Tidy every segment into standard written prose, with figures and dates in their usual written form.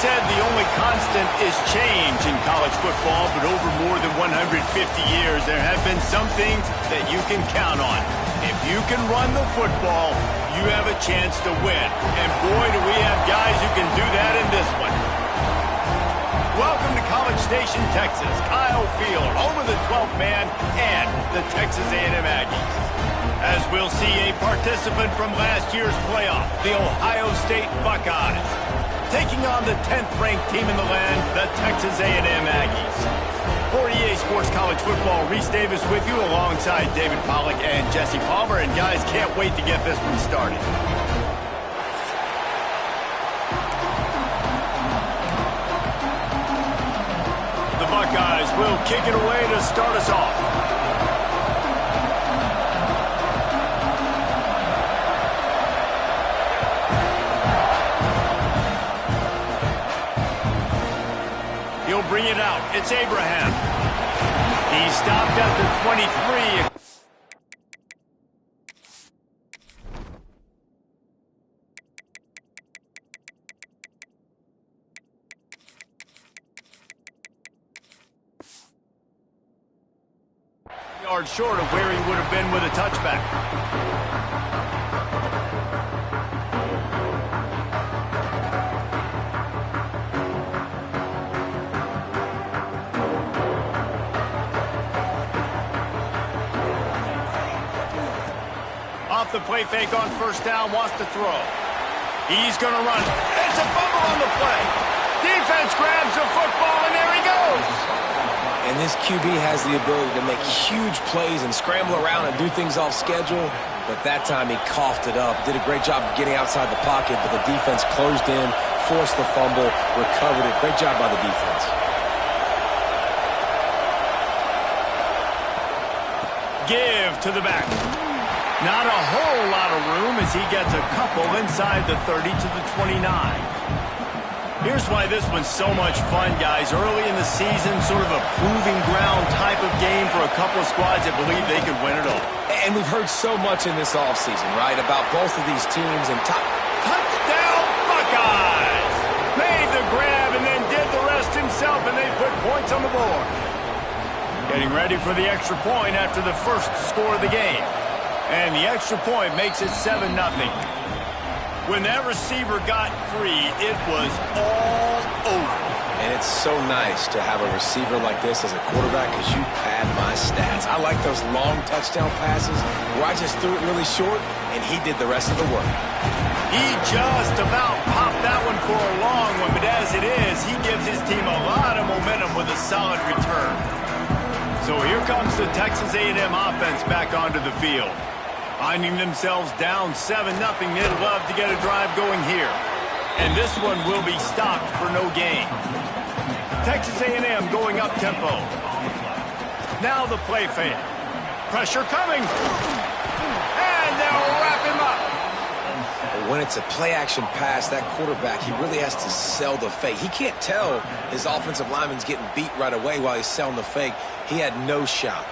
said the only constant is change in college football, but over more than 150 years, there have been some things that you can count on. If you can run the football, you have a chance to win. And boy, do we have guys who can do that in this one. Welcome to College Station, Texas. Kyle Field, home of the 12th man and the Texas A&M Aggies. As we'll see a participant from last year's playoff, the Ohio State Buckeyes, taking on the 10th-ranked team in the land, the Texas A&M Aggies. For EA Sports College Football, Reese Davis with you alongside David Pollack and Jesse Palmer. And guys, can't wait to get this one started. The Buckeyes will kick it away to start us off. He'll bring it out. It's Abraham. He stopped at the 23. Yards short of where he would have been with a touchback. Off the play fake on first down, wants to throw. He's going to run. It's a fumble on the play. Defense grabs the football, and there he goes. And this QB has the ability to make huge plays and scramble around and do things off schedule. But that time he coughed it up. Did a great job of getting outside the pocket, but the defense closed in, forced the fumble, recovered it. Great job by the defense. Give to the back. Not a whole lot of room as he gets a couple inside the 30 to the 29. Here's why this one's so much fun, guys. Early in the season, sort of a proving ground type of game for a couple of squads that believe they could win it all. And we've heard so much in this offseason, right, about both of these teams and Touchdown, Buckeyes! Made the grab and then did the rest himself, and they put points on the board. Getting ready for the extra point after the first score of the game. And the extra point makes it 7-0. When that receiver got free, it was all over. And it's so nice to have a receiver like this as a quarterback because you pad my stats. I like those long touchdown passes where I just threw it really short and he did the rest of the work. He just about popped that one for a long one, but as it is, he gives his team a lot of momentum with a solid return. So here comes the Texas A&M offense back onto the field. Finding themselves down 7-0, they'd love to get a drive going here. And this one will be stopped for no gain. Texas A&M going up tempo. Now the play fake. Pressure coming. And they'll wrap him up. When it's a play-action pass, that quarterback, he really has to sell the fake. He can't tell his offensive lineman's getting beat right away while he's selling the fake. He had no shot.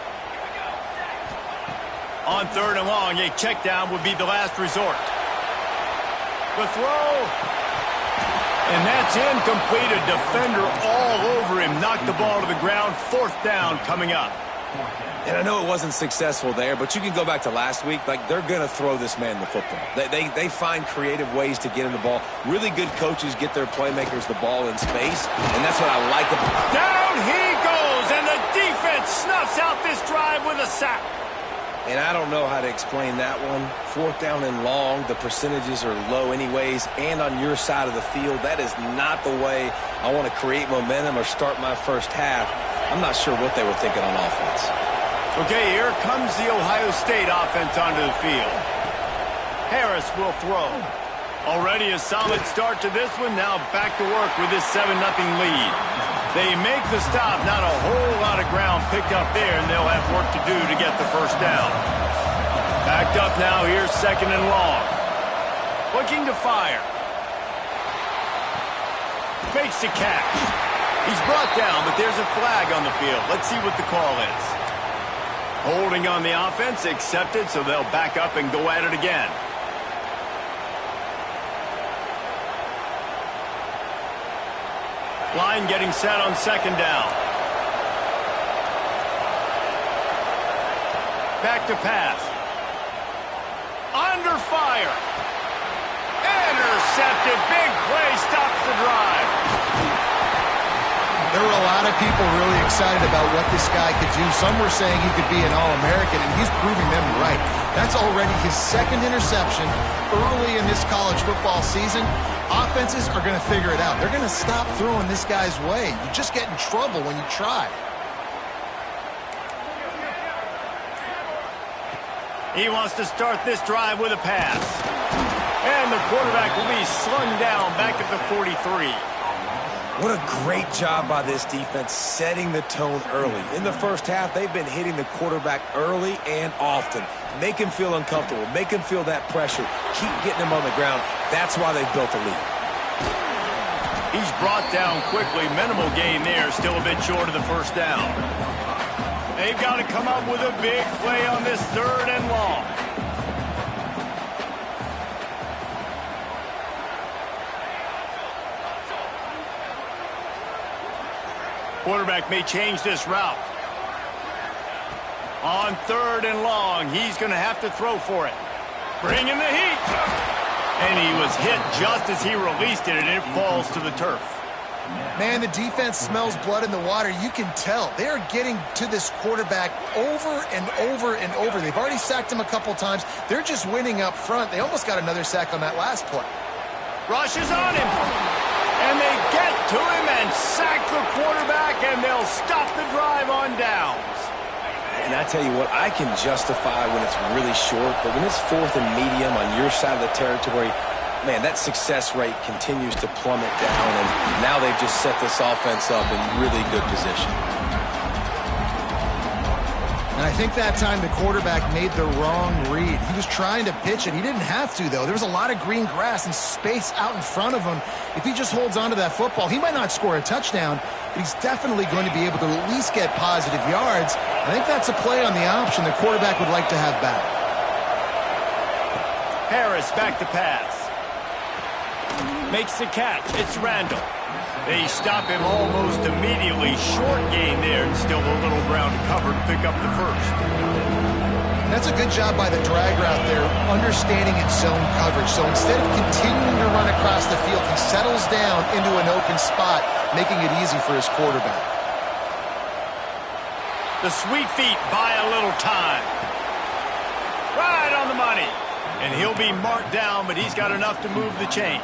On 3rd and long, a check down would be the last resort. The throw. And that's incomplete. A defender all over him. Knocked the ball to the ground. 4th down coming up. And I know it wasn't successful there, but you can go back to last week. Like, they're going to throw this man the football. They find creative ways to get him the ball. Really good coaches get their playmakers the ball in space, and that's what I like about it. Down he goes, and the defense snuffs out this drive with a sack. And I don't know how to explain that one. 4th down and long, the percentages are low anyways, and on your side of the field, that is not the way I want to create momentum or start my first half. I'm not sure what they were thinking on offense. Okay, here comes the Ohio State offense onto the field. Harris will throw. Already a solid start to this one. Now back to work with this 7-0 lead. They make the stop. Not a whole lot of ground picked up there, and they'll have work to do to get the first down. Backed up now. Here's 2nd and long. Looking to fire. Makes the catch. He's brought down, but there's a flag on the field. Let's see what the call is. Holding on the offense, accepted, so they'll back up and go at it again. Line getting set on second down. Back to pass. Under fire. Intercepted. Big play stops the drive. There were a lot of people really excited about what this guy could do. Some were saying he could be an All-American, and he's proving them right. That's already his second interception early in this college football season. Offenses are going to figure it out. They're going to stop throwing this guy's way. You just get in trouble when you try. He wants to start this drive with a pass. And the quarterback will be slung down back at the 43. What a great job by this defense setting the tone early. In the first half, they've been hitting the quarterback early and often. Make him feel uncomfortable. Make him feel that pressure. Keep getting him on the ground. That's why they've built a lead. He's brought down quickly. Minimal gain there. Still a bit short of the first down. They've got to come up with a big play on this 3rd and long. Quarterback may change this route. On 3rd and long, he's going to have to throw for it. Bringing the heat. And he was hit just as he released it, and it falls to the turf. Man, the defense smells blood in the water. You can tell. They are getting to this quarterback over and over and over. They've already sacked him a couple times. They're just winning up front. They almost got another sack on that last play. Rushes on him. And they get to him and sack the quarterback, and they'll stop the drive on downs. And I tell you what, I can justify when it's really short, but when it's 4th and medium on your side of the territory, man, that success rate continues to plummet down, and now they've just set this offense up in really good position. And I think that time the quarterback made the wrong read. He was trying to pitch it. He didn't have to, though. There was a lot of green grass and space out in front of him. If he just holds on to that football, he might not score a touchdown, but he's definitely going to be able to at least get positive yards. I think that's a play on the option the quarterback would like to have back. Harris back to pass. Makes the catch. It's Randall. They stop him almost immediately. Short gain there, and still a little ground to cover to pick up the first. That's a good job by the drag route there, understanding its zone coverage. So instead of continuing to run across the field, he settles down into an open spot, making it easy for his quarterback. The sweet feet buy a little time. Right on the money. And he'll be marked down, but he's got enough to move the chains.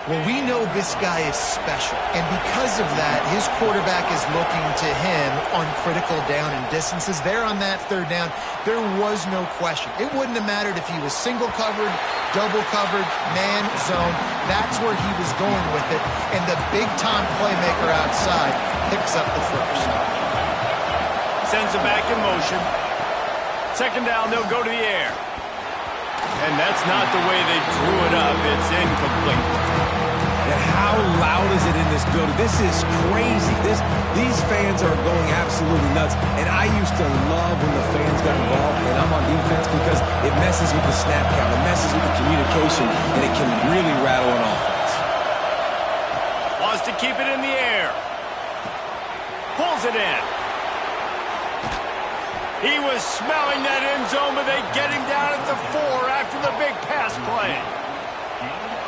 Well, we know this guy is special, and because of that, his quarterback is looking to him on critical down and distances. There on that 3rd down, there was no question. It wouldn't have mattered if he was single covered, double covered, man, zone. That's where he was going with it, and the big-time playmaker outside picks up the first. Sends it back in motion. 2nd down, they'll go to the air. And that's not the way they drew it up. It's incomplete. And how loud is it in this building? This is crazy. These fans are going absolutely nuts. And I used to love when the fans got involved, and I'm on defense, because it messes with the snap count. It messes with the communication, and it can really rattle an offense. Wants to keep it in the air. Pulls it in. He was smelling that end zone, but they get him down at the 4 after the big pass play.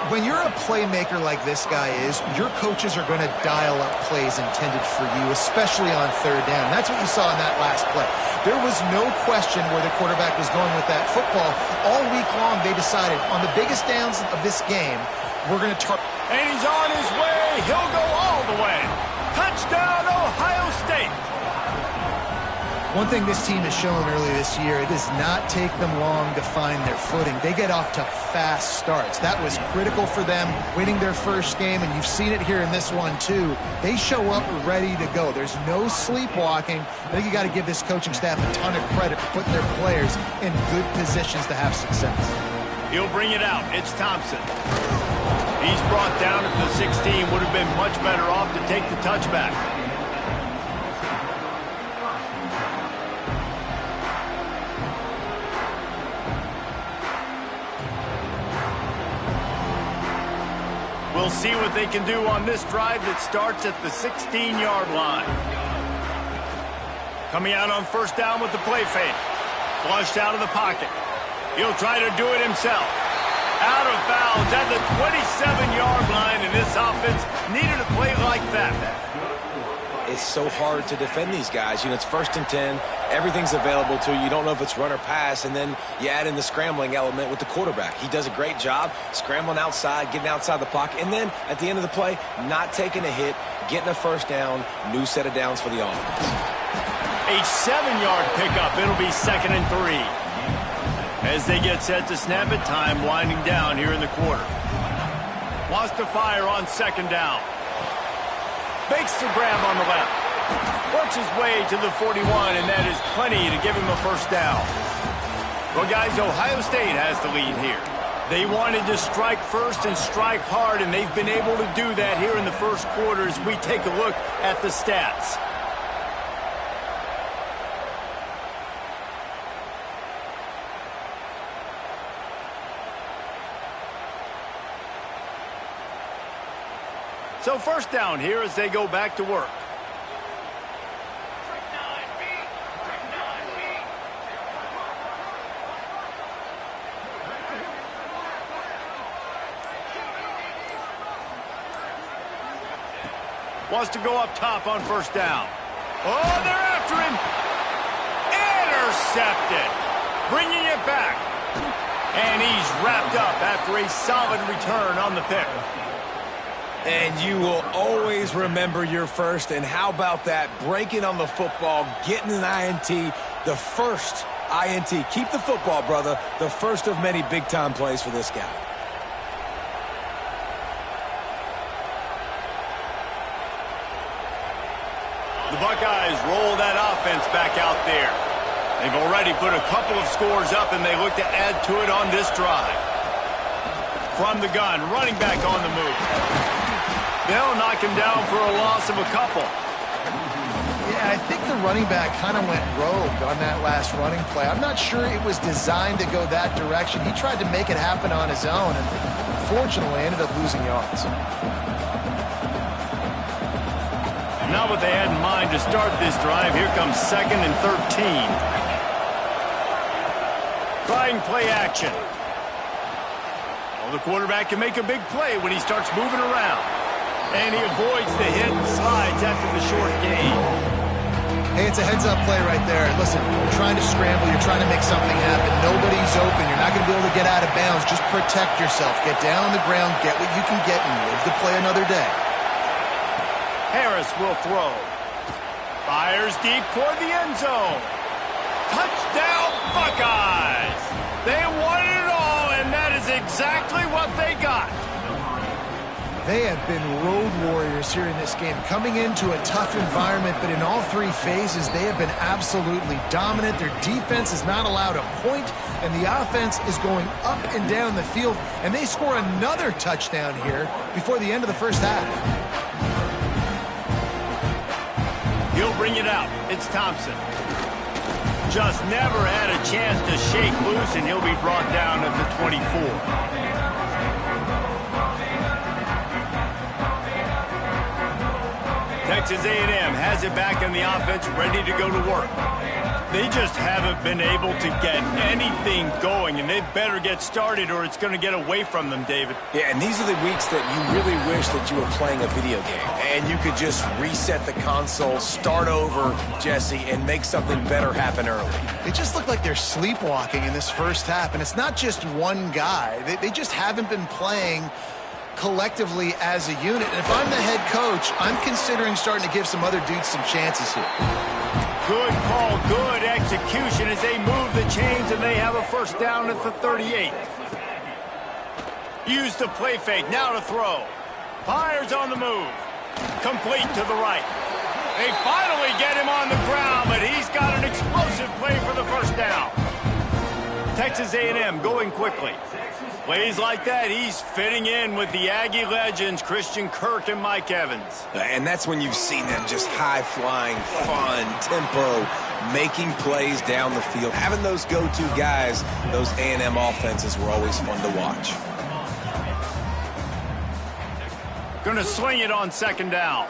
When you're a playmaker like this guy is, your coaches are going to dial up plays intended for you, especially on 3rd down. That's what you saw in that last play. There was no question where the quarterback was going with that football. All week long, they decided on the biggest downs of this game, we're going to target. And he's on his way. He'll go all the way. Touchdown, Ohio State. One thing this team has shown early this year, it does not take them long to find their footing. They get off to fast starts. That was critical for them, winning their first game, and you've seen it here in this one too. They show up ready to go. There's no sleepwalking. I think you got to give this coaching staff a ton of credit for putting their players in good positions to have success. He'll bring it out. It's Thompson. He's brought down at the 16. Would have been much better off to take the touchback. Will We'll see what they can do on this drive that starts at the 16-yard line. Coming out on first down with the play fake. Flushed out of the pocket. He'll try to do it himself. Out of bounds at the 27-yard line, and this offense needed a play like that. It's so hard to defend these guys. You know, it's 1st and 10. Everything's available to you. You don't know if it's run or pass, and then you add in the scrambling element with the quarterback. He does a great job scrambling outside, getting outside the pocket, and then at the end of the play, not taking a hit, getting a first down, new set of downs for the offense. A 7-yard pickup. It'll be 2nd and 3. As they get set to snap it, time winding down here in the quarter. Wants to fire on 2nd down. Makes the grab on the left. Works his way to the 41, and that is plenty to give him a first down. Well, guys, Ohio State has the lead here. They wanted to strike first and strike hard, and they've been able to do that here in the first quarter as we take a look at the stats. So first down here as they go back to work. Wants to go up top on first down. Oh, they're after him. Intercepted. Bringing it back. And he's wrapped up after a solid return on the pick. And you will always remember your first. And how about that? Breaking on the football, getting an INT, the first INT. Keep the football, brother. The first of many big-time plays for this guy. The Buckeyes roll that offense back out there. They've already put a couple of scores up, and they look to add to it on this drive. From the gun, running back on the move. They'll knock him down for a loss of a couple. Yeah, I think the running back kind of went rogue on that last running play. I'm not sure it was designed to go that direction. He tried to make it happen on his own, and fortunately ended up losing yards. Not what they had in mind to start this drive. Here comes 2nd and 13. Trying play action. Well, the quarterback can make a big play when he starts moving around. And he avoids the hit and slides after the short gain. Hey, it's a heads-up play right there. Listen, you're trying to scramble. You're trying to make something happen. Nobody's open. You're not going to be able to get out of bounds. Just protect yourself. Get down on the ground. Get what you can get and live to play another day. Harris will throw. Fires deep toward the end zone. Touchdown, Buckeyes! They wanted it all, and that is exactly what they got. They have been road warriors here in this game, coming into a tough environment, but in all three phases, they have been absolutely dominant. Their defense is not allowed a point, and the offense is going up and down the field, and they score another touchdown here before the end of the first half. He'll bring it out. It's Thompson. Just never had a chance to shake loose, and he'll be brought down at the 24. Texas A&M has it back in the offense, ready to go to work. They just haven't been able to get anything going, and they better get started or it's going to get away from them, David. Yeah, and these are the weeks that you really wish that you were playing a video game and you could just reset the console, start over, Jesse, and make something better happen early. They just look like they're sleepwalking in this first half, and it's not just one guy. They just haven't been playing collectively as a unit. And if I'm the head coach, I'm considering starting to give some other dudes some chances here. Good call, good execution as they move the chains and they have a first down at the 38. Use the play fake, now to throw. Fires on the move. Complete to the right. They finally get him on the ground, but he's got an explosive play for the first down. Texas A&M going quickly. Plays like that, he's fitting in with the Aggie legends, Christian Kirk and Mike Evans. And that's when you've seen them just high-flying, fun, tempo, making plays down the field. Having those go-to guys, those A&M offenses were always fun to watch. Gonna sling it on second down.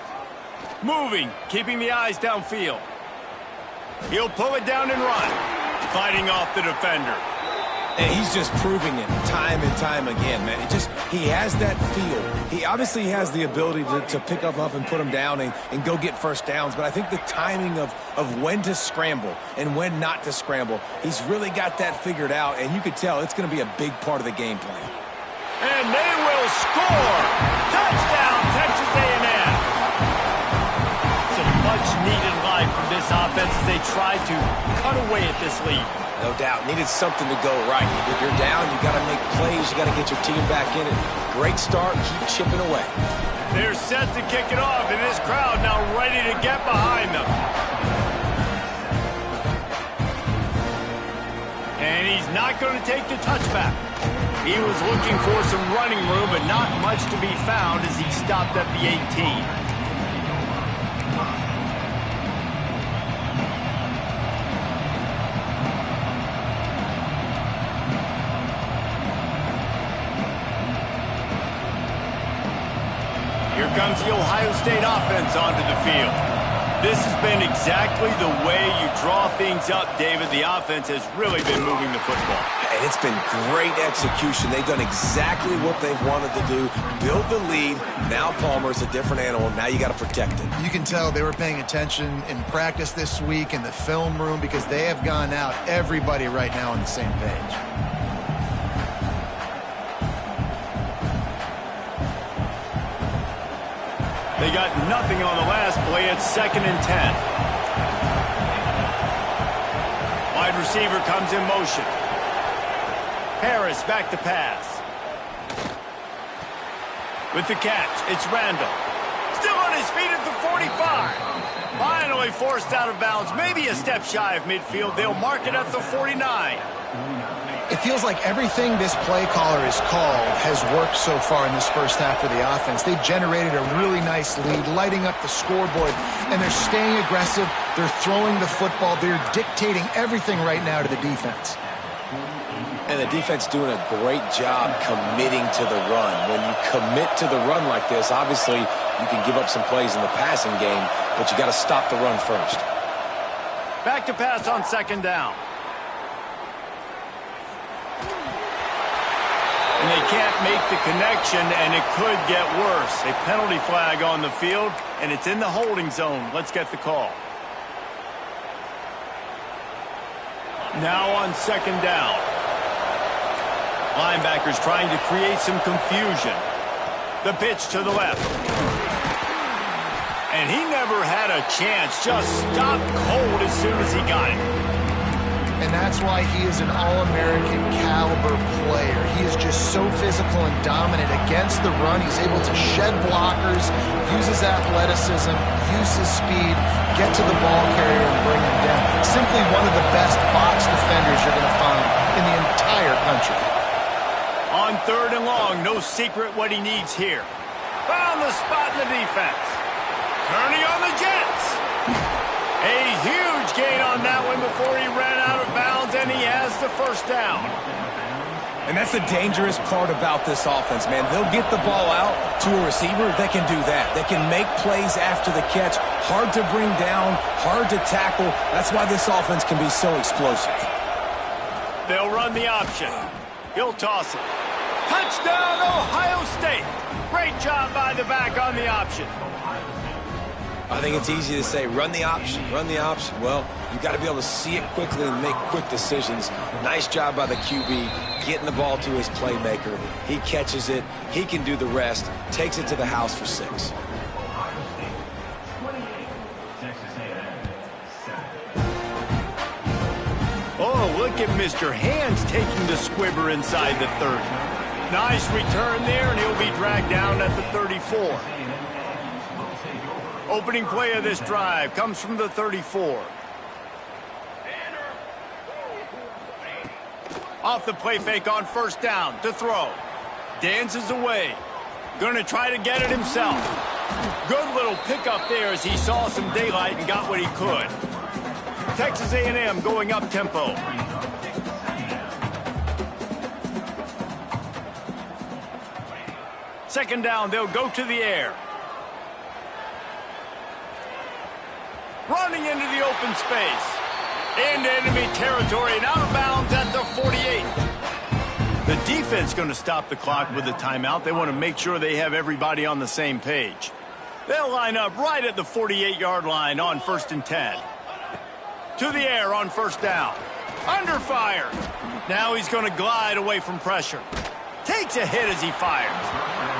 Moving, keeping the eyes downfield. He'll pull it down and run, fighting off the defender. And he's just proving it time and time again, man. He has that feel. He obviously has the ability to pick up and put him down and go get first downs, but I think the timing of when to scramble and when not to scramble, he's really got that figured out, and you could tell it's going to be a big part of the game plan. And they will score! Touchdown, Texas A&M! Some much-needed life from this offense as they try to cut away at this lead. No doubt. Needed something to go right. If you're down, you got to make plays. You got to get your team back in it. Great start. Keep chipping away. They're set to kick it off, and this crowd now ready to get behind them. And he's not going to take the touchback. He was looking for some running room, but not much to be found as he stopped at the 18. Here comes the Ohio State offense onto the field. This has been exactly the way you draw things up, David. The offense has really been moving the football. And it's been great execution. They've done exactly what they've wanted to do. Build the lead. Now Palmer's a different animal. Now you got to protect it. You can tell they were paying attention in practice this week in the film room because they have gone out, everybody right now on the same page. They got nothing on the last play. It's 2nd and 10. Wide receiver comes in motion. Harris back to pass. With the catch, it's Randall. Still on his feet at the 45. Finally forced out of bounds. Maybe a step shy of midfield. They'll mark it at the 49. It feels like everything this play caller has called has worked so far in this first half for the offense. They've generated a really nice lead, lighting up the scoreboard, and they're staying aggressive. They're throwing the football. They're dictating everything right now to the defense. And the defense doing a great job committing to the run. When you commit to the run like this, obviously you can give up some plays in the passing game, but you got to stop the run first. Back to pass on 2nd down. And they can't make the connection, and it could get worse. A penalty flag on the field, and it's in the holding zone. Let's get the call. Now on 2nd down. Linebackers trying to create some confusion. The pitch to the left. And he never had a chance. Just stopped cold as soon as he got it. And that's why he is an All-American caliber player. He is just so physical and dominant against the run. He's able to shed blockers, use his athleticism, use his speed, get to the ball carrier and bring him down. Simply one of the best box defenders you're going to find in the entire country. On 3rd and long, no secret what he needs here. Found the spot in the defense. Turning on the Jets. A huge gain on that one before he ran out of bounds, and he has the first down. And that's the dangerous part about this offense, man. They'll get the ball out to a receiver. They can do that. They can make plays after the catch. Hard to bring down, hard to tackle. That's why this offense can be so explosive. They'll run the option. He'll toss it. Touchdown, Ohio State. Great job by the back on the option. I think it's easy to say, run the option, run the option. Well, you got to be able to see it quickly and make quick decisions. Nice job by the QB, getting the ball to his playmaker. He catches it. He can do the rest. Takes it to the house for 6. Oh, look at Mr. Hands taking the squibber inside the 30. Nice return there, and he'll be dragged down at the 34. Opening play of this drive comes from the 34. Off the play fake on 1st down to throw. Dances away. Gonna try to get it himself. Good little pickup there as he saw some daylight and got what he could. Texas A&M going up tempo. Second down, they'll go to the air. Running into the open space. Into enemy territory and out of bounds at the 48. The defense going to stop the clock with a timeout. They want to make sure they have everybody on the same page. They'll line up right at the 48-yard line on 1st and 10. To the air on 1st down. Under fire. Now he's going to glide away from pressure. Takes a hit as he fires.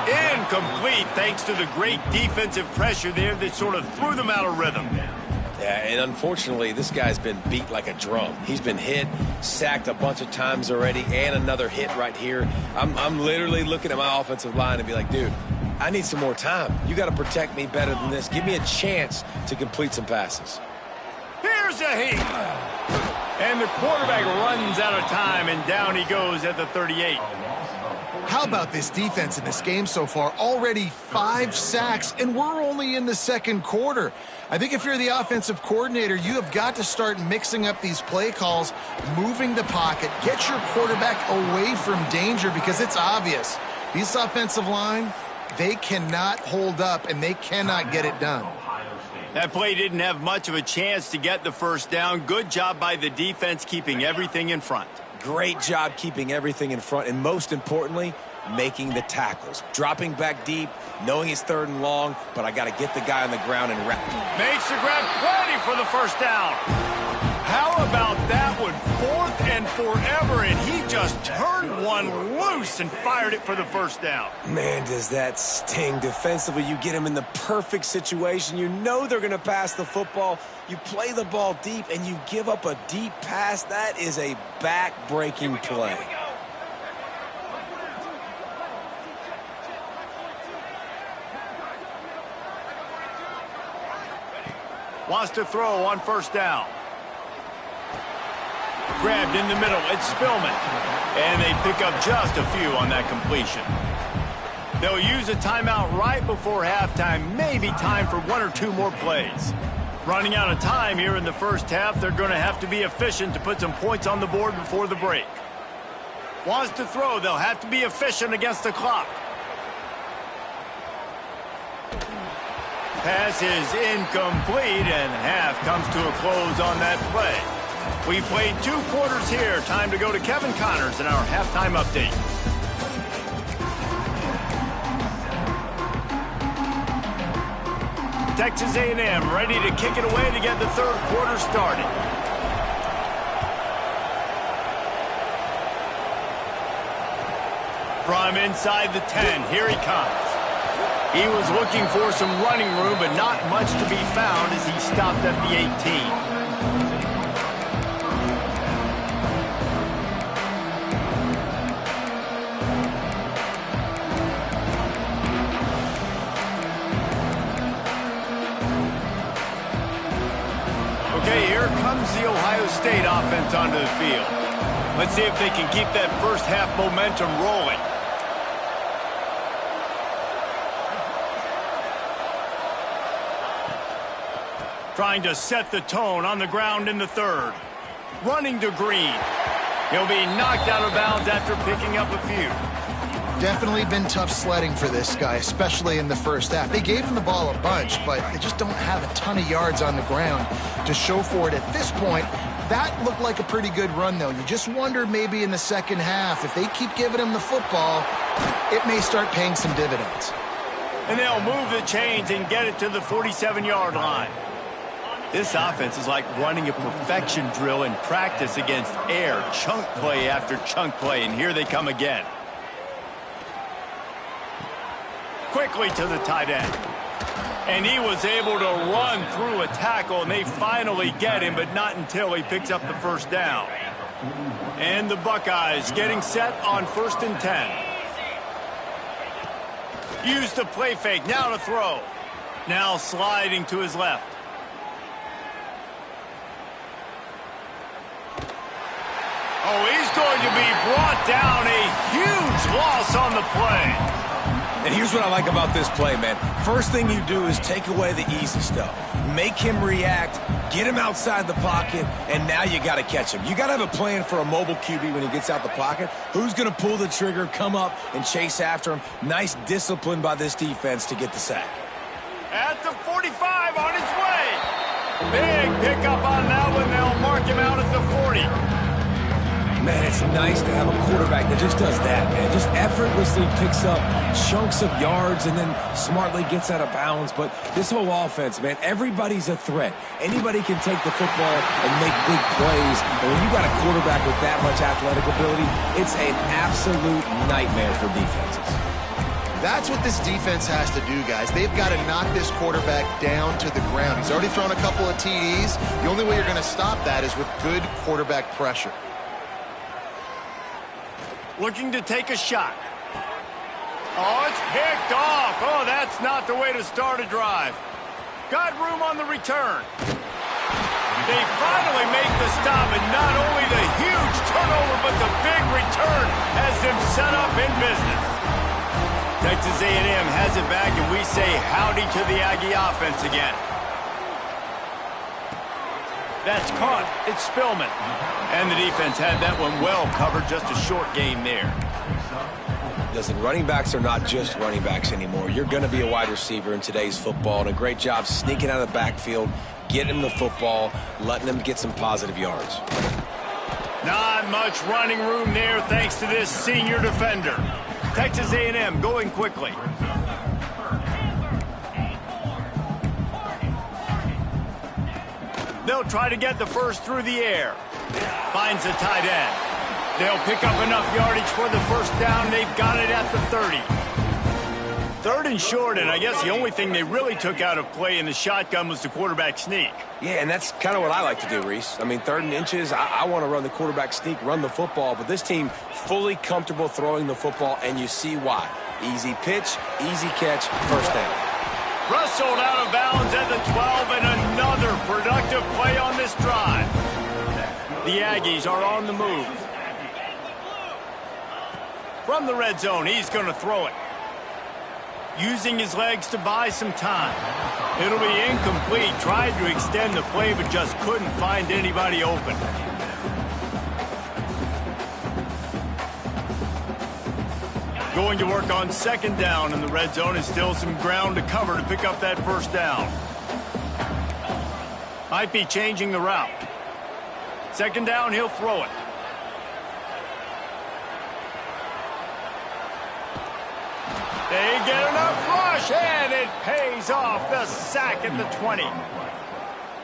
Incomplete thanks to the great defensive pressure there that sort of threw them out of rhythm. Yeah, and unfortunately, this guy's been beat like a drum. He's been hit, sacked a bunch of times already, and another hit right here. I'm literally looking at my offensive line and be like, dude, I need some more time. You got to protect me better than this. Give me a chance to complete some passes. Here's a heat. And the quarterback runs out of time, and down he goes at the 38. How about this defense in this game so far? Already 5 sacks, and we're only in the second quarter. I think if you're the offensive coordinator, you have got to start mixing up these play calls, moving the pocket, get your quarterback away from danger because it's obvious. This offensive line, they cannot hold up, and they cannot get it done. That play didn't have much of a chance to get the first down. Good job by the defense keeping everything in front. Great job keeping everything in front, and most importantly, making the tackles. Dropping back deep, knowing it's 3rd and long, but I got to get the guy on the ground and wrap. Makes the grab plenty for the first down. How about that one? 4th and forever, and he just turned one loose and fired it for the first down. Man, does that sting. Defensively, you get him in the perfect situation. You know they're going to pass the football. You play the ball deep, and you give up a deep pass. That is a back-breaking play. Wants to throw on 1st down. Grabbed in the middle. It's Spillman. And they pick up just a few on that completion. They'll use a timeout right before halftime. Maybe time for 1 or 2 more plays. Running out of time here in the first half. They're going to have to be efficient to put some points on the board before the break. Wants to throw. They'll have to be efficient against the clock. Pass is incomplete, and half comes to a close on that play. We played 2 quarters here. Time to go to Kevin Connors in our halftime update. Texas A&M ready to kick it away to get the 3rd quarter started. From inside the 10, here he comes. He was looking for some running room, but not much to be found as he stopped at the 18. Okay, here comes the Ohio State offense onto the field. Let's see if they can keep that first half momentum rolling. Trying to set the tone on the ground in the 3rd. Running to Green. He'll be knocked out of bounds after picking up a few. Definitely been tough sledding for this guy, especially in the first half. They gave him the ball a bunch, but they just don't have a ton of yards on the ground to show for it at this point. That looked like a pretty good run, though. You just wonder maybe in the second half, if they keep giving him the football, it may start paying some dividends. And they'll move the chains and get it to the 47-yard line. This offense is like running a perfection drill in practice against air, chunk play after chunk play, and here they come again. Quickly to the tight end. And he was able to run through a tackle, and they finally get him, but not until he picks up the first down. And the Buckeyes getting set on 1st and 10. Use the play fake, now to throw. Now sliding to his left. Oh, he's going to be brought down. A huge loss on the play. And here's what I like about this play, man. First thing you do is take away the easy stuff. Make him react, get him outside the pocket, and now you got to catch him. You got to have a plan for a mobile QB when he gets out the pocket. Who's going to pull the trigger, come up, and chase after him? Nice discipline by this defense to get the sack. At the 45 on his way. Big pickup on that one. They'll mark him out at the 40. Man, it's nice to have a quarterback that just does that, man. Just effortlessly picks up chunks of yards and then smartly gets out of bounds. But this whole offense, man, everybody's a threat. Anybody can take the football and make big plays. And when you got a quarterback with that much athletic ability, it's an absolute nightmare for defenses. That's what this defense has to do, guys. They've got to knock this quarterback down to the ground. He's already thrown a couple of TDs. The only way you're going to stop that is with good quarterback pressure. Looking to take a shot. Oh, it's picked off. Oh, that's not the way to start a drive. Got room on the return. They finally make the stop, and not only the huge turnover, but the big return has them set up in business. Texas A&M has it back, and we say howdy to the Aggie offense again. That's caught. It's Spillman. And the defense had that one well covered. Just a short gain there. Listen, running backs are not just running backs anymore. You're going to be a wide receiver in today's football, and a great job sneaking out of the backfield, getting him the football, letting him get some positive yards. Not much running room there thanks to this senior defender. Texas A&M going quickly. They'll try to get the first through the air. Finds the tight end. They'll pick up enough yardage for the first down. They've got it at the 30. Third and short, and I guess the only thing they really took out of play in the shotgun was the quarterback sneak. Yeah, and that's kind of what I like to do, Reese. I mean, 3rd and inches, I want to run the quarterback sneak, run the football, but this team fully comfortable throwing the football, and you see why. Easy pitch, easy catch, first down. Wrestled out of bounds at the 12, and another productive play on this drive. The Aggies are on the move. From the red zone, he's going to throw it. Using his legs to buy some time. It'll be incomplete. Tried to extend the play, but just couldn't find anybody open. Going to work on 2nd down in the red zone, and still some ground to cover to pick up that first down. Might be changing the route. 2nd down, he'll throw it. They get enough rush, and it pays off. The sack at the 20.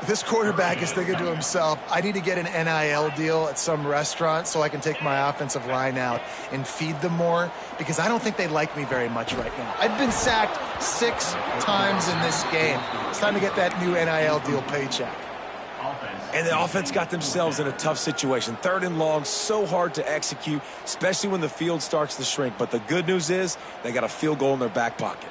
This quarterback is thinking to himself, I need to get an NIL deal at some restaurant so I can take my offensive line out and feed them more, because I don't think they like me very much right now. I've been sacked 6 times in this game. It's time to get that new NIL deal paycheck. And the offense got themselves in a tough situation. 3rd and long, so hard to execute, especially when the field starts to shrink. But the good news is they got a field goal in their back pocket.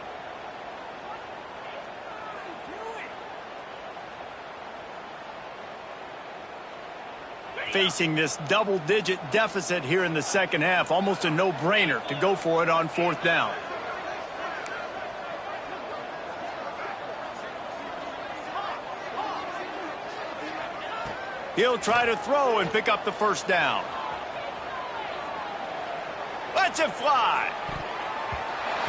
Facing this double-digit deficit here in the second half, almost a no-brainer to go for it on 4th down. He'll try to throw and pick up the first down. Lets it fly.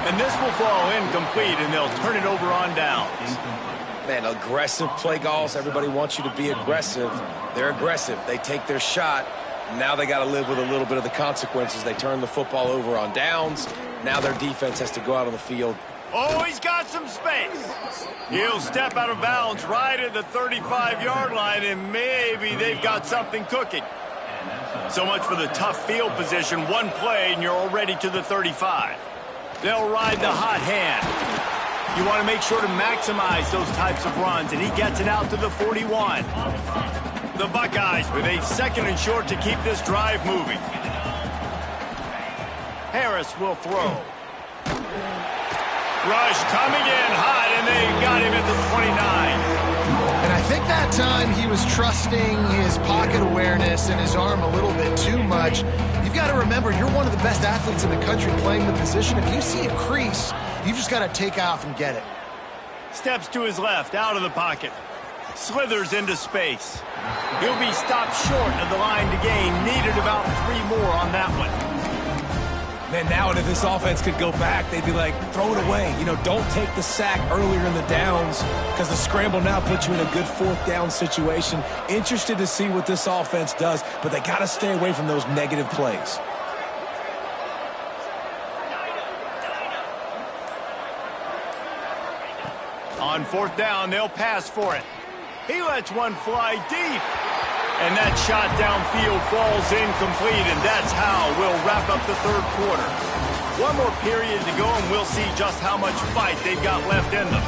And this will fall incomplete, and they'll turn it over on downs. Man, aggressive play calls. Everybody wants you to be aggressive. They're aggressive. They take their shot. Now they got to live with a little bit of the consequences. They turn the football over on downs. Now their defense has to go out on the field. Oh, he's got some space. He'll step out of bounds right at the 35-yard line, and maybe they've got something cooking. So much for the tough field position. One play, and you're already to the 35. They'll ride the hot hand. You want to make sure to maximize those types of runs, and he gets it out to the 41. The Buckeyes with a 2nd and short to keep this drive moving. Harris will throw. Rush coming in hot, and they got him at the 29. And I think that time he was trusting his pocket awareness and his arm a little bit too much. You've got to remember, you're one of the best athletes in the country playing the position. If you see a crease, You've just got to take off and get it. Steps to his left, out of the pocket. Slithers into space. He'll be stopped short of the line to gain. Needed about 3 more on that one. Man, now if this offense could go back, they'd be like, throw it away. You know, don't take the sack earlier in the downs because the scramble now puts you in a good 4th down situation. Interested to see what this offense does, but they got to stay away from those negative plays. On 4th down, they'll pass for it. He lets one fly deep. And that shot downfield falls incomplete, and that's how we'll wrap up the 3rd quarter. One more period to go, and we'll see just how much fight they've got left in them.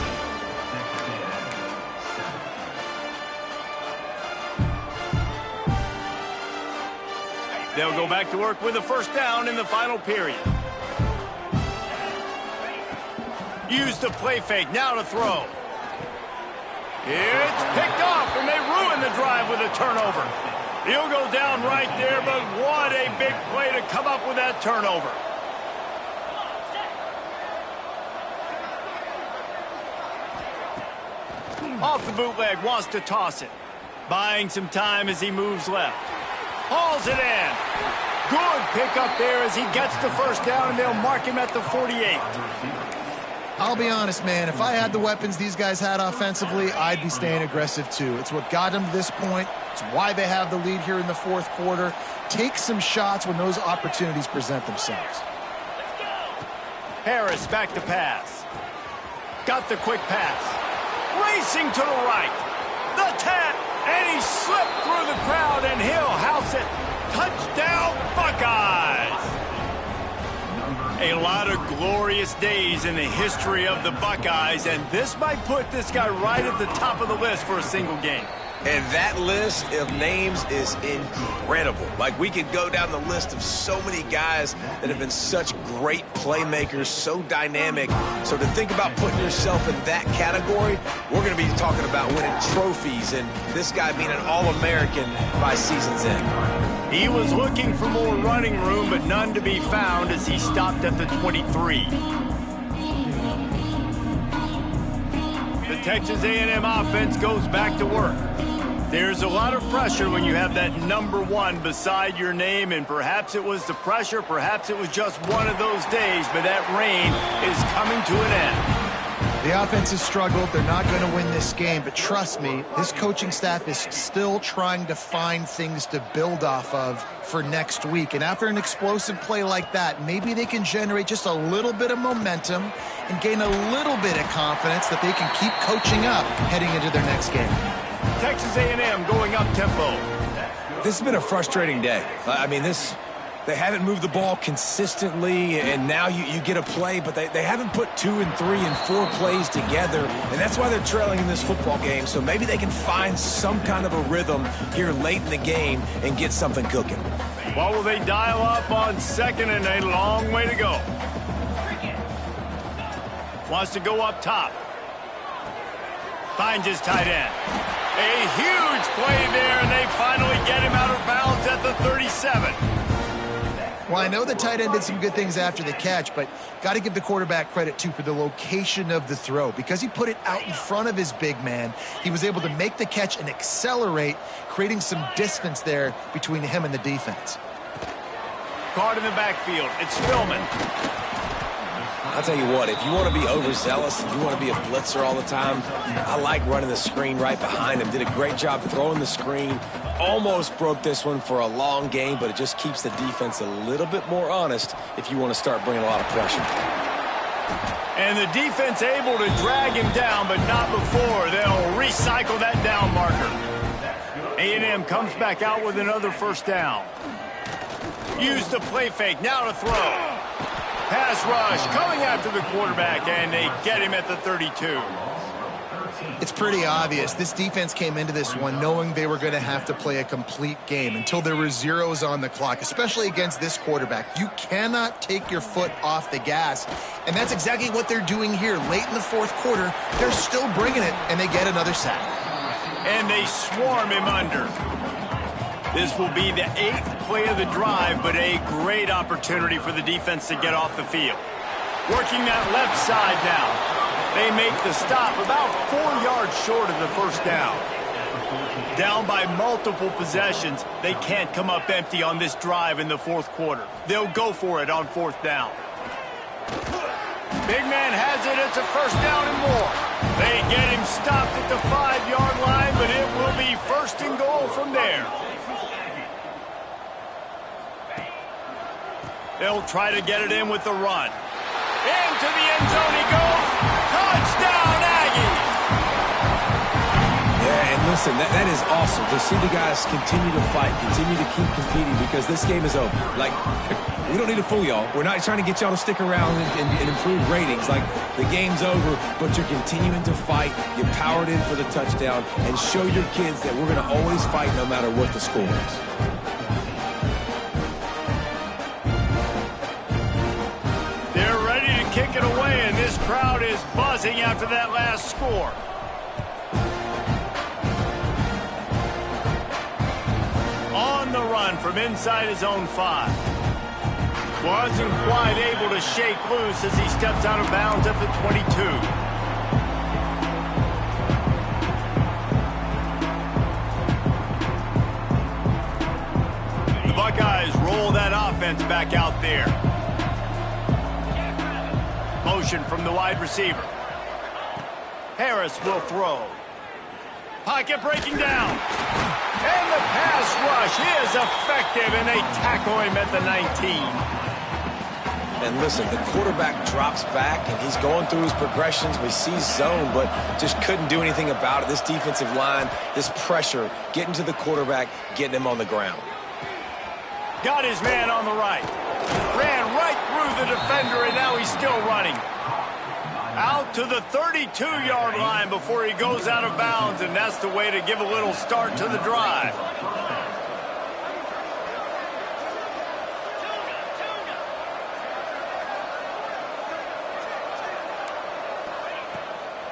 They'll go back to work with a 1st down in the final period. Use the play fake, now to throw. It's picked off, and they ruin the drive with a turnover. He'll go down right there, but what a big play to come up with that turnover. Off the bootleg, wants to toss it. Buying some time as he moves left. Hauls it in. Good pickup there as he gets the 1st down, and they'll mark him at the 48. I'll be honest, man, if I had the weapons these guys had offensively, I'd be staying aggressive too. It's what got them to this point. It's why they have the lead here in the 4th quarter. Take some shots when those opportunities present themselves. Harris back to pass. Got the quick pass. Racing to the right. The tap, and he slipped through the crowd, and he'll house it. Touchdown, Buckeyes! A lot of glorious days in the history of the Buckeyes, and this might put this guy right at the top of the list for a single game. And that list of names is incredible. Like, we could go down the list of so many guys that have been such great playmakers, so dynamic. So to think about putting yourself in that category, we're going to be talking about winning trophies and this guy being an All-American by season's end. He was looking for more running room, but none to be found as he stopped at the 23. The Texas A&M offense goes back to work. There's a lot of pressure when you have that number 1 beside your name, and perhaps it was the pressure, perhaps it was just one of those days, but that reign is coming to an end. The offense has struggled. They're not going to win this game, but trust me, this coaching staff is still trying to find things to build off of for next week. And after an explosive play like that, maybe they can generate just a little bit of momentum and gain a little bit of confidence that they can keep coaching up heading into their next game. Texas A&M going up tempo. This has been a frustrating day. I mean, they haven't moved the ball consistently, and now you get a play, but they haven't put 2 and 3 and 4 plays together, and that's why they're trailing in this football game. So maybe they can find some kind of a rhythm here late in the game and get something cooking. What will they dial up on 2nd and a long way to go? Wants to go up top. Finds his tight end. A huge play there, and they finally get him out of bounds at the 37. Well, I know the tight end did some good things after the catch, but got to give the quarterback credit, too, for the location of the throw. Because he put it out in front of his big man, he was able to make the catch and accelerate, creating some distance there between him and the defense. Caught in the backfield. It's Spillman. I'll tell you what, if you want to be overzealous, if you want to be a blitzer all the time, I like running the screen right behind him. Did a great job throwing the screen. Almost broke this one for a long game, but it just keeps the defense a little bit more honest if you want to start bringing a lot of pressure. And the defense able to drag him down, but not before. They'll recycle that down marker. A&M comes back out with another 1st down. Use the play fake, now to throw. Pass rush coming after the quarterback, and they get him at the 32. It's pretty obvious. This defense came into this one knowing they were going to have to play a complete game until there were zeros on the clock, especially against this quarterback. You cannot take your foot off the gas, and that's exactly what they're doing here. Late in the 4th quarter, they're still bringing it, and they get another sack. And they swarm him under. This will be the 8th play of the drive, but a great opportunity for the defense to get off the field. Working that left side now. They make the stop about 4 yards short of the first down. Down by multiple possessions, they can't come up empty on this drive in the fourth quarter. They'll go for it on fourth down. Big man has it. It's a first down and more. They get him stopped at the 5-yard line, but it will be first and goal from there. They'll try to get it in with the run. Into the end zone he goes. Touchdown, Aggies! Yeah, and listen, that is awesome to see the guys continue to fight, continue to keep competing, because this game is over. Like, we don't need to fool y'all. We're not trying to get y'all to stick around and improve ratings. Like, the game's over, but you're continuing to fight. You powered in for the touchdown, and show your kids that we're going to always fight no matter what the score is. Kick it away, and this crowd is buzzing after that last score. On the run from inside his own 5. Wasn't quite able to shake loose as he steps out of bounds at the 22. The Buckeyes roll that offense back out there. Motion from the wide receiver. Harris will throw. Pocket breaking down. And the pass rush is effective, and they tackle him at the 19. And listen, the quarterback drops back, and he's going through his progressions. We see zone, but just couldn't do anything about it. This defensive line, this pressure, getting to the quarterback, getting him on the ground. Got his man on the right. Ran right through the defender, and now he's still running. Out to the 32-yard line before he goes out of bounds, and that's the way to give a little start to the drive.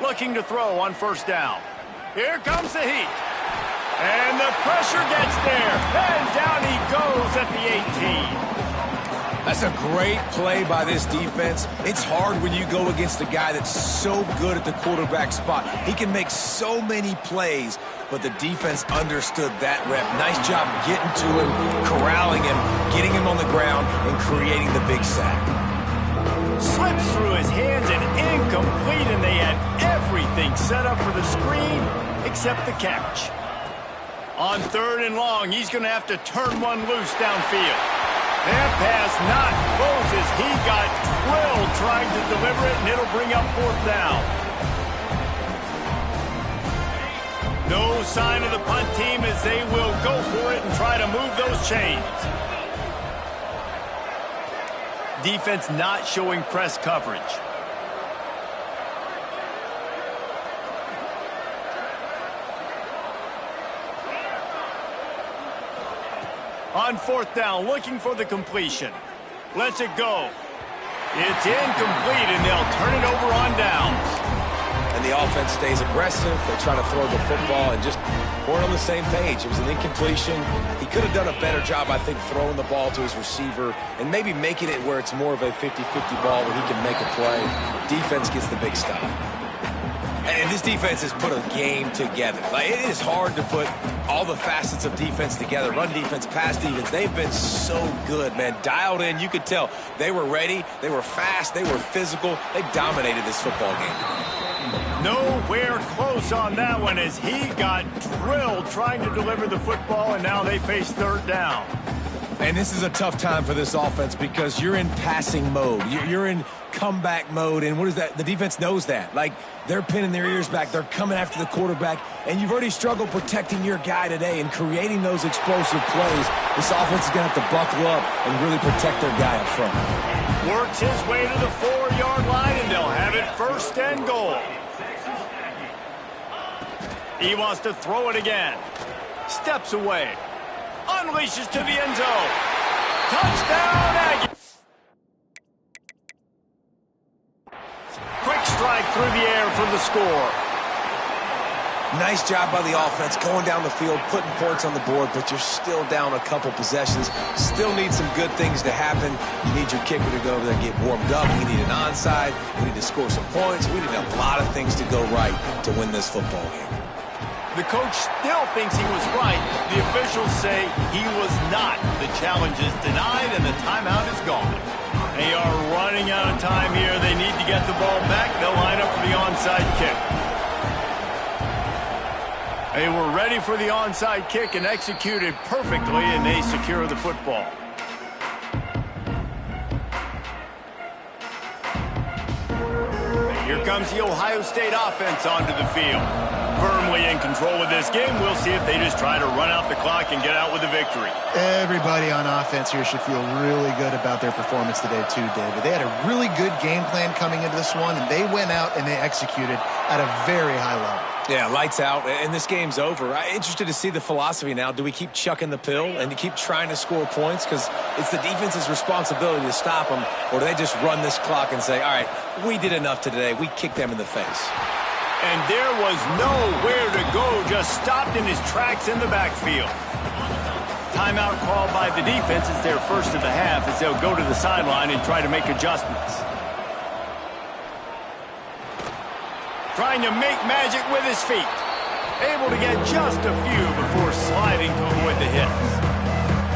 Looking to throw on first down. Here comes the heat. And the pressure gets there. And down he goes at the 18. That's a great play by this defense. It's hard when you go against a guy that's so good at the quarterback spot. He can make so many plays, but the defense understood that rep. Nice job getting to him, corralling him, getting him on the ground, and creating the big sack. Slips through his hands and incomplete, and they had everything set up for the screen except the catch. On third and long, he's going to have to turn one loose downfield. That pass not close as he got drilled trying to deliver it, and it'll bring up fourth down. No sign of the punt team as they will go for it and try to move those chains. Defense not showing press coverage. On fourth down, looking for the completion. Lets it go. It's incomplete, and they'll turn it over on downs. And the offense stays aggressive. They try to throw the football and just weren't on the same page. It was an incompletion. He could have done a better job, I think, throwing the ball to his receiver and maybe making it where it's more of a 50-50 ball where he can make a play. Defense gets the big stop. And this defense has put a game together. Like, it is hard to put all the facets of defense together. Run defense, pass defense. They've been so good, man. Dialed in. You could tell they were ready. They were fast. They were physical. They dominated this football game. Nowhere close on that one as he got drilled trying to deliver the football, and now they face third down. And this is a tough time for this offense because you're in passing mode. You're in comeback mode, and what is that? The defense knows that. Like, they're pinning their ears back. They're coming after the quarterback, and you've already struggled protecting your guy today and creating those explosive plays. This offense is going to have to buckle up and really protect their guy up front. Works his way to the 4-yard line, and they'll have it first and goal. He wants to throw it again. Steps away. Unleashes to the end zone. Touchdown, Aggies. Quick strike through the air for the score. Nice job by the offense going down the field, putting points on the board, but you're still down a couple possessions. Still need some good things to happen. You need your kicker to go over there and get warmed up. We need an onside. We need to score some points. We need a lot of things to go right to win this football game. The coach still thinks he was right. The officials say he was not. The challenge is denied, and the timeout is gone. They are running out of time here. They need to get the ball back. They'll line up for the onside kick. They were ready for the onside kick and executed perfectly, and they secure the football. Here comes the Ohio State offense onto the field. Firmly in control of this game. We'll see if they just try to run out the clock and get out with a victory. Everybody on offense here should feel really good about their performance today too, David. They had a really good game plan coming into this one, and they went out and they executed at a very high level. Yeah, lights out, and this game's over. I'm interested to see the philosophy now. Do we keep chucking the pill and to keep trying to score points? Because it's the defense's responsibility to stop them, or do they just run this clock and say, all right, we did enough today. We kicked them in the face. And there was nowhere to go, just stopped in his tracks in the backfield. Timeout called by the defense. It's their first of the half as they'll go to the sideline and try to make adjustments. Trying to make magic with his feet. Able to get just a few before sliding to avoid the hits.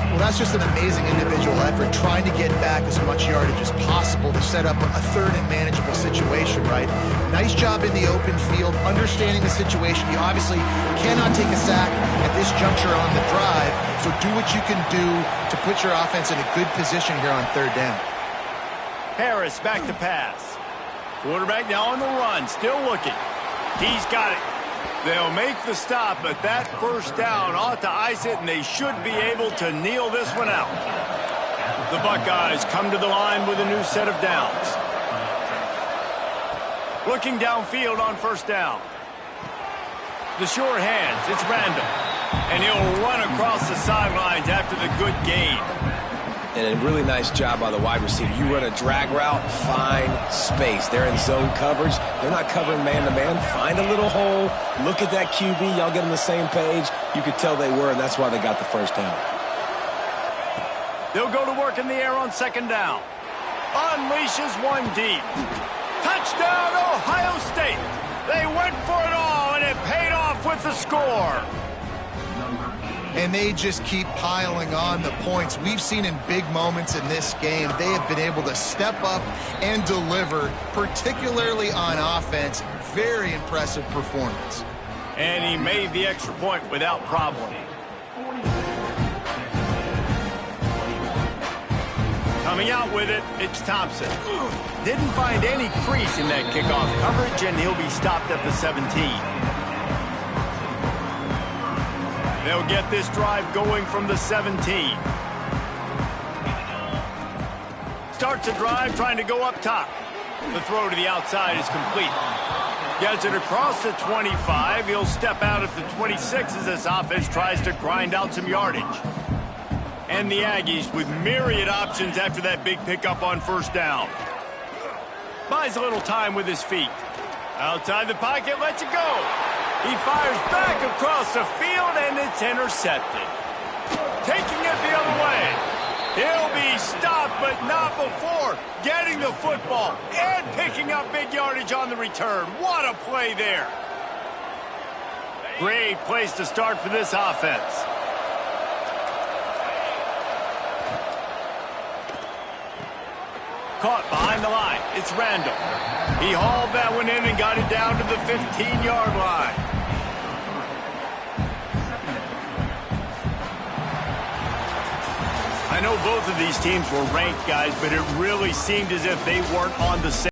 Well, that's just an amazing individual effort, trying to get back as much yardage as possible to set up a third and manageable situation, right? Nice job in the open field, understanding the situation. You obviously cannot take a sack at this juncture on the drive, so do what you can do to put your offense in a good position here on third down. Harris back to pass. Quarterback now on the run, still looking. He's got it. They'll make the stop, but that first down ought to ice it, and they should be able to kneel this one out. The Buckeyes come to the line with a new set of downs. Looking downfield on first down. The sure hands, it's Randall. And he'll run across the sidelines after the good gain. And a really nice job by the wide receiver. You run a drag route, find space. They're in zone coverage. They're not covering man-to-man. Find a little hole. Look at that QB. Y'all get on the same page. You could tell they were, and that's why they got the first down. They'll go to work in the air on second down. Unleashes one deep. Touchdown, Ohio State. They went for it all, and it paid off with the score. And they just keep piling on the points. We've seen in big moments in this game, they have been able to step up and deliver, particularly on offense. Very impressive performance. And he made the extra point without problem. Coming out with it, it's Thompson. Didn't find any crease in that kickoff coverage, and he'll be stopped at the 17. They'll get this drive going from the 17. Starts a drive trying to go up top. The throw to the outside is complete. Gets it across the 25. He'll step out at the 26 as this offense tries to grind out some yardage. And the Aggies with myriad options after that big pickup on first down. Buys a little time with his feet. Outside the pocket, lets it go. He fires back across the field, and it's intercepted. Taking it the other way. He'll be stopped, but not before getting the football and picking up big yardage on the return. What a play there. Great place to start for this offense. Caught behind the line. It's Randall. He hauled that one in and got it down to the 15-yard line. I know both of these teams were ranked, guys, but it really seemed as if they weren't on the same